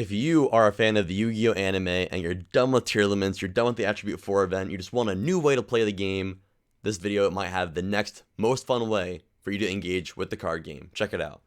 If you are a fan of the Yu-Gi-Oh anime and you're done with tier limits, you're done with the Attribute 4 event, you just want a new way to play the game, this video might have the next most fun way for you to engage with the card game. Check it out.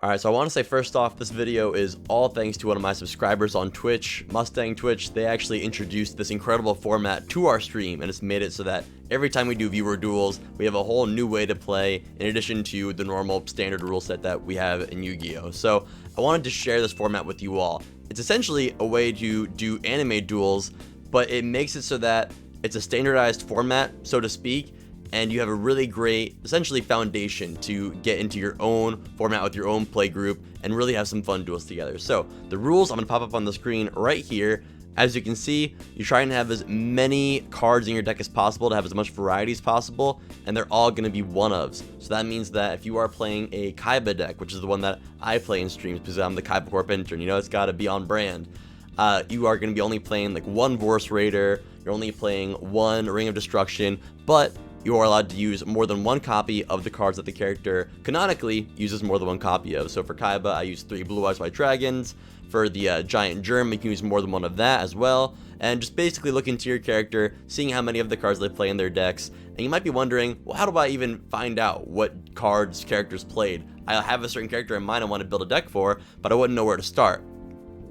Alright, so I want to say first off, this video is all thanks to one of my subscribers on Twitch, Mustang Twitch. They actually introduced this incredible format to our stream, and it's made it so that every time we do viewer duels, we have a whole new way to play in addition to the normal standard rule set that we have in Yu-Gi-Oh! So I wanted to share this format with you all. It's essentially a way to do anime duels, but it makes it so that it's a standardized format, so to speak, and you have a really great, essentially, foundation to get into your own format with your own play group and really have some fun duels together. So the rules, I'm going to pop up on the screen right here. As you can see, you try and have as many cards in your deck as possible to have as much variety as possible, and they're all going to be one-ofs. So that means that if you are playing a Kaiba deck, which is the one that I play in streams because I'm the Kaiba Corp intern, you know, it's got to be on brand. You are going to be only playing like one Vorse Raider, you're only playing one Ring of Destruction, but you are allowed to use more than one copy of the cards that the character canonically uses more than one copy of. So for Kaiba, I use 3 Blue Eyes White Dragons. For the Giant Germ, you can use more than one of that as well. And just basically look into your character, seeing how many of the cards they play in their decks. And you might be wondering, well, how do I even find out what cards characters played? I have a certain character in mind I want to build a deck for, but I wouldn't know where to start.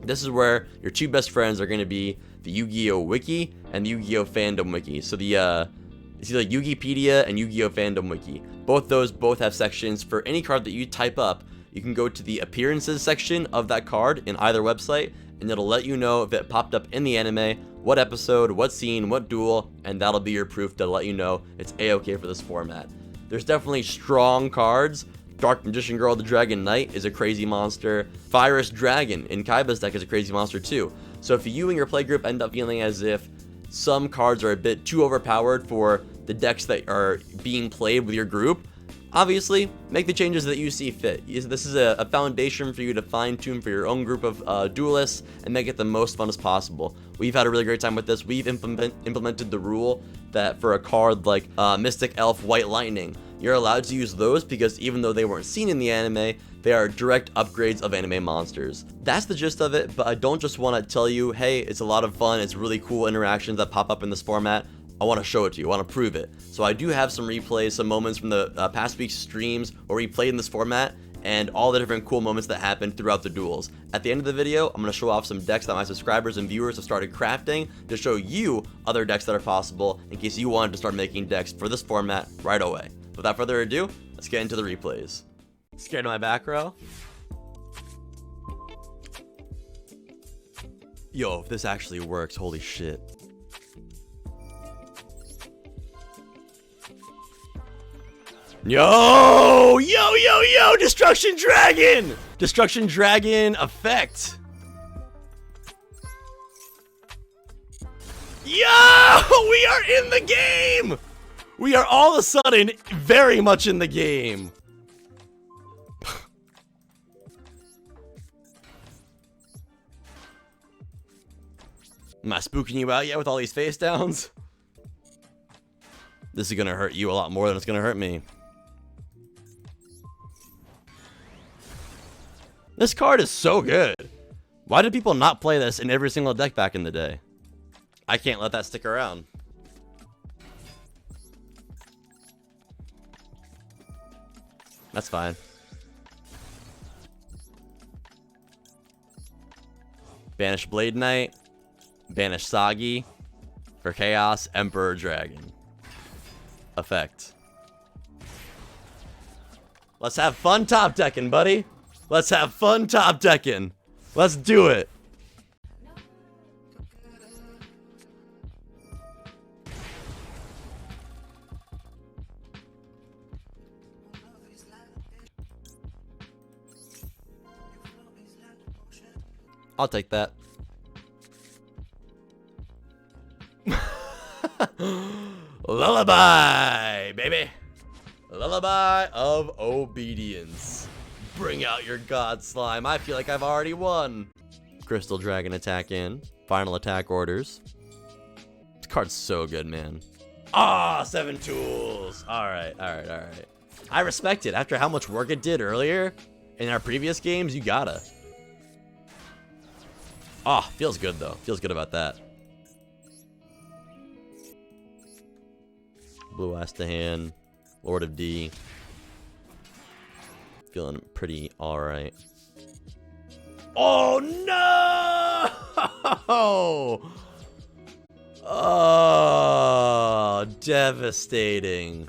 This is where your two best friends are going to be the Yu-Gi-Oh! Wiki and the Yu-Gi-Oh! Fandom Wiki. So it's either Yugipedia and Yu-Gi-Oh! Fandom Wiki. Both have sections for any card that you type up. You can go to the appearances section of that card in either website, and it'll let you know if it popped up in the anime, what episode, what scene, what duel, and that'll be your proof to let you know it's a-okay for this format. There's definitely strong cards. Dark Magician Girl, the Dragon Knight, is a crazy monster. Virus Dragon in Kaiba's deck is a crazy monster too. So if you and your play group end up feeling as if some cards are a bit too overpowered for the decks that are being played with your group, obviously make the changes that you see fit. This is a foundation for you to fine-tune for your own group of duelists and make it the most fun as possible. We've had a really great time with this. We've implemented the rule that for a card like Mystic Elf White Lightning, you're allowed to use those because even though they weren't seen in the anime, they are direct upgrades of anime monsters. That's the gist of it, but I don't just want to tell you, hey, it's a lot of fun, it's really cool interactions that pop up in this format. I want to show it to you, I want to prove it. So I do have some replays, some moments from the past week's streams where we played in this format and all the different cool moments that happened throughout the duels. At the end of the video, I'm going to show off some decks that my subscribers and viewers have started crafting to show you other decks that are possible in case you wanted to start making decks for this format right away. Without further ado, let's get into the replays. Scared of my back row? Yo, if this actually works, holy shit. Yo! Destruction Dragon! Destruction Dragon effect! Yo! We are in the game! We are all of a sudden very much in the game. Am I spooking you out yet with all these face downs? This is gonna hurt you a lot more than it's gonna hurt me. This card is so good. Why did people not play this in every single deck back in the day? I can't let that stick around. That's fine. Banish Blade Knight. Banish Sagi. For Chaos, Emperor Dragon. Effect. Let's have fun top decking, buddy. Let's have fun top decking. Let's do it. I'll take that. Lullaby, baby. Lullaby of Obedience. Bring out your god slime. I feel like I've already won. Crystal Dragon attack in. Final attack orders. This card's so good, man. Ah, 7 tools. All right. I respect it. After how much work it did earlier in our previous games, you gotta. Ah, feels good though. Feels good about that. Blue Eyes to hand. Lord of D. Feeling pretty alright. Oh no! Oh, devastating.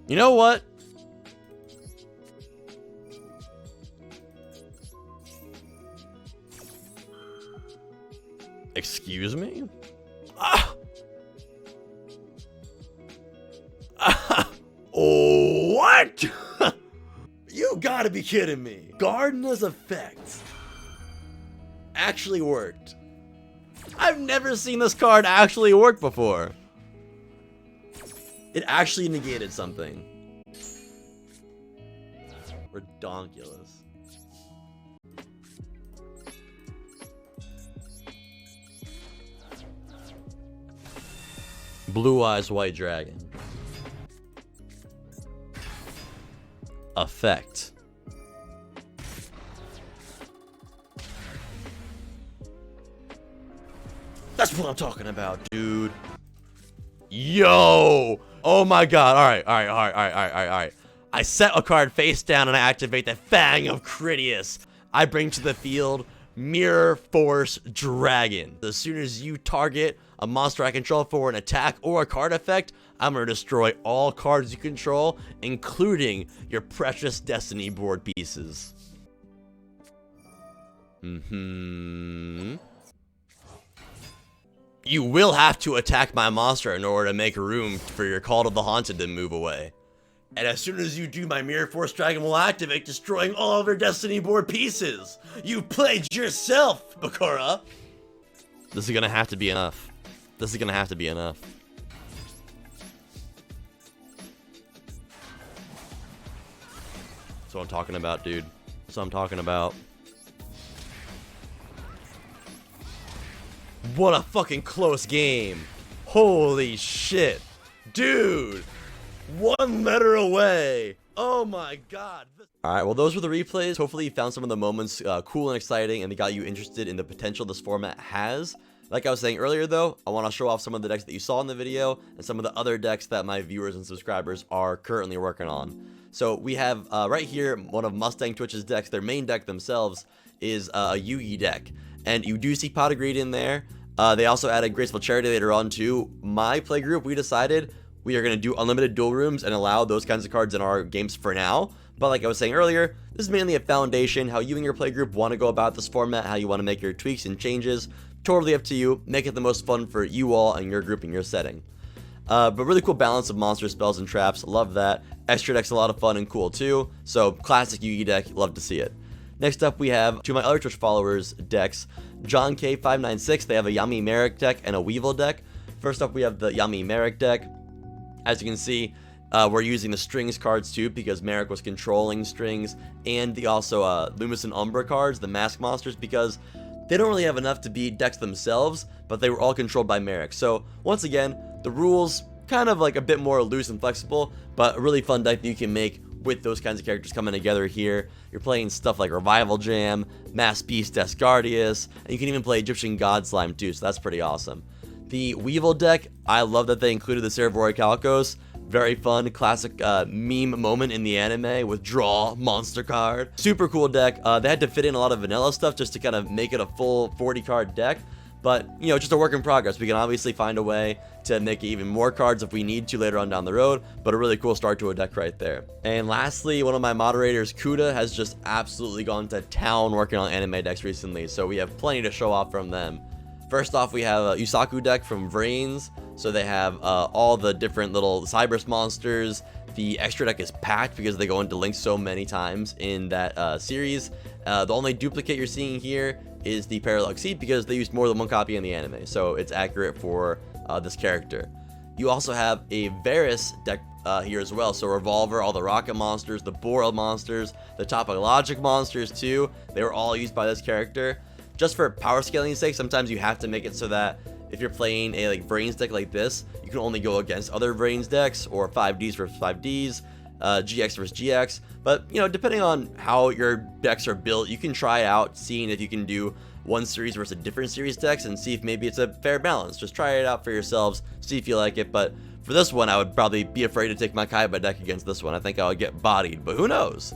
You know what? Excuse me? Ah! Oh, what? You gotta be kidding me. Gardener's effect actually worked. I've never seen this card actually work before. It actually negated something. Redonkulous. Blue Eyes White Dragon. Effect. That's what I'm talking about, dude. Yo! Oh my god. Alright. I set a card face down and I activate the Fang of Critias. I bring to the field Mirror Force Dragon. As soon as you target a monster I control for an attack or a card effect, I'm going to destroy all cards you control, including your precious Destiny board pieces. You will have to attack my monster in order to make room for your Call to the Haunted to move away. And as soon as you do, my Mirror Force Dragon will activate, destroying all of your Destiny board pieces. You played yourself, Bakura. This is gonna have to be enough. This is gonna have to be enough. That's what I'm talking about, dude. That's what I'm talking about. What a fucking close game. Holy shit. Dude. 1 letter away. Oh my god. Alright, well those were the replays. Hopefully you found some of the moments cool and exciting and they got you interested in the potential this format has. Like I was saying earlier though, I want to show off some of the decks that you saw in the video and some of the other decks that my viewers and subscribers are currently working on. So we have right here one of Mustang Twitch's decks. Their main deck themselves is a Yugi deck. And you do see Pot of Greed in there. They also added Graceful Charity later on too. My playgroup, we decided we are going to do unlimited duel rooms and allow those kinds of cards in our games for now. But like I was saying earlier, this is mainly a foundation, how you and your playgroup want to go about this format, how you want to make your tweaks and changes. Totally up to you. Make it the most fun for you all and your group and your setting. But really cool balance of monster spells and traps. Love that. Extra deck's a lot of fun and cool too. So classic Yugi deck. Love to see it. Next up, we have two of my other Twitch followers' decks. John K596, they have a Yami Merrick deck and a Weevil deck. First up, we have the Yami Merrick deck. As you can see, we're using the strings cards too because Merrick was controlling strings, and the also Lumis and Umbra cards, the mask monsters, because they don't really have enough to be decks themselves, but they were all controlled by Merrick. So once again, the rules kind of like a bit more loose and flexible, but a really fun deck that you can make with those kinds of characters coming together here. You're playing stuff like Revival Jam, Mass Beast Descardius, and you can even play Egyptian God Slime too, so that's pretty awesome. The Weevil deck, I love that they included the Cerevory Calcos. Very fun, classic meme moment in the anime with draw monster card. Super cool deck. They had to fit in a lot of vanilla stuff just to kind of make it a full 40 card deck. But, you know, just a work in progress. We can obviously find a way to make even more cards if we need to later on down the road, but a really cool start to a deck right there. And lastly, one of my moderators, Kuda, has just absolutely gone to town working on anime decks recently, so we have plenty to show off from them. First off, we have a Yusaku deck from Vrains, so they have all the different little Cyberse monsters. The extra deck is packed because they go into Link so many times in that series. The only duplicate you're seeing here is the Paralux Seed because they used more than one copy in the anime, so it's accurate for this character. You also have a Varus deck here as well, so Revolver, all the Rocket monsters, the Boral monsters, the Topologic monsters too, they were all used by this character. Just for power scaling sake, sometimes you have to make it so that if you're playing a like Brains deck like this, you can only go against other Brains decks, or 5Ds versus 5Ds, GX versus GX. But you know, depending on how your decks are built, you can try out seeing if you can do one series versus a different series decks and see if maybe it's a fair balance. Just try it out for yourselves, see if you like it. But for this one, I would probably be afraid to take my Kaiba deck against this one. I think I would get bodied, but who knows?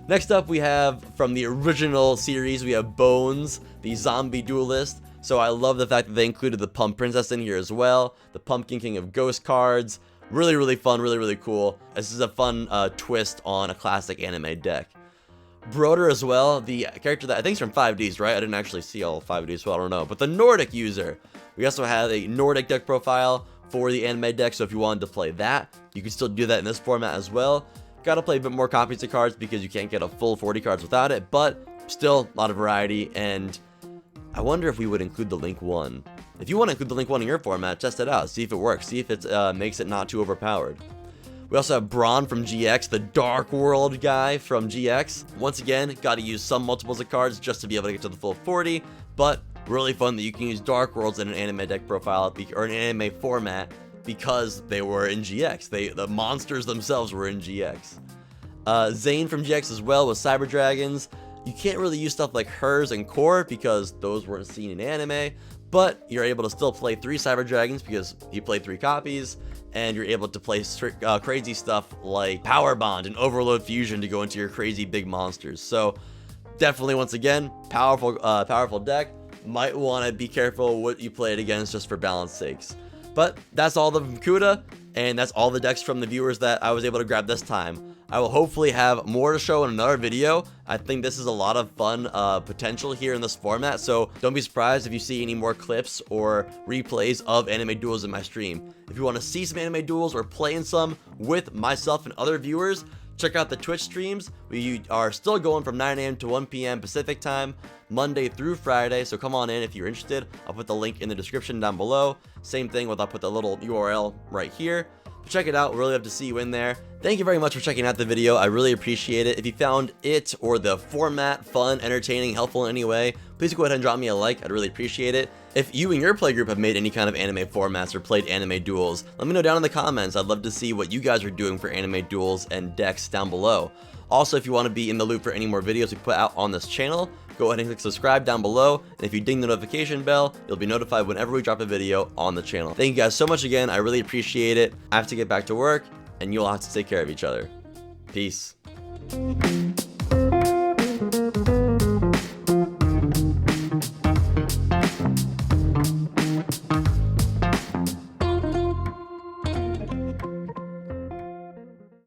Next up, we have from the original series, we have Bones, the zombie duelist. So I love the fact that they included the Pump Princess in here as well, the Pumpkin King of Ghost cards. Really, really fun, really, really cool. This is a fun twist on a classic anime deck. Broder as well, the character that I think is from 5Ds, right? I didn't actually see all 5Ds, so I don't know. But the Nordic user. We also have a Nordic deck profile for the anime deck, so if you wanted to play that, you can still do that in this format as well. Gotta play a bit more copies of cards because you can't get a full 40 cards without it, but still a lot of variety. And I wonder if we would include the Link 1. If you want to include the Link 1 in your format, test it out, see if it works, see if it makes it not too overpowered. We also have Braun from GX, the Dark World guy from GX. Once again, gotta use some multiples of cards just to be able to get to the full 40, but really fun that you can use Dark Worlds in an anime deck profile or an anime format because they were in GX. The monsters themselves were in GX. Zane from GX as well with Cyber Dragons. You can't really use stuff like hers and Core because those weren't seen in anime, but you're able to still play 3 Cyber Dragons because you played 3 copies, and you're able to play crazy stuff like Power Bond and Overload Fusion to go into your crazy big monsters. So definitely, once again, powerful deck. Might want to be careful what you play it against just for balance sakes. But that's all the Kuda, and that's all the decks from the viewers that I was able to grab this time. I will hopefully have more to show in another video. I think this is a lot of fun potential here in this format, so don't be surprised if you see any more clips or replays of anime duels in my stream. If you want to see some anime duels or play in some with myself and other viewers, check out the Twitch streams. We are still going from 9 AM to 1 PM Pacific time, Monday through Friday, so come on in if you're interested. I'll put the link in the description down below. Same thing with, I'll put the little URL right here. Check it out, really love to see you in there. Thank you very much for checking out the video, I really appreciate it. If you found it or the format fun, entertaining, helpful in any way, please go ahead and drop me a like, I'd really appreciate it. If you and your playgroup have made any kind of anime formats or played anime duels, let me know down in the comments. I'd love to see what you guys are doing for anime duels and decks down below. Also, if you want to be in the loop for any more videos we put out on this channel, go ahead and click subscribe down below, and if you ding the notification bell, you'll be notified whenever we drop a video on the channel. Thank you guys so much again, I really appreciate it. I have to get back to work, and you'll have to take care of each other. Peace.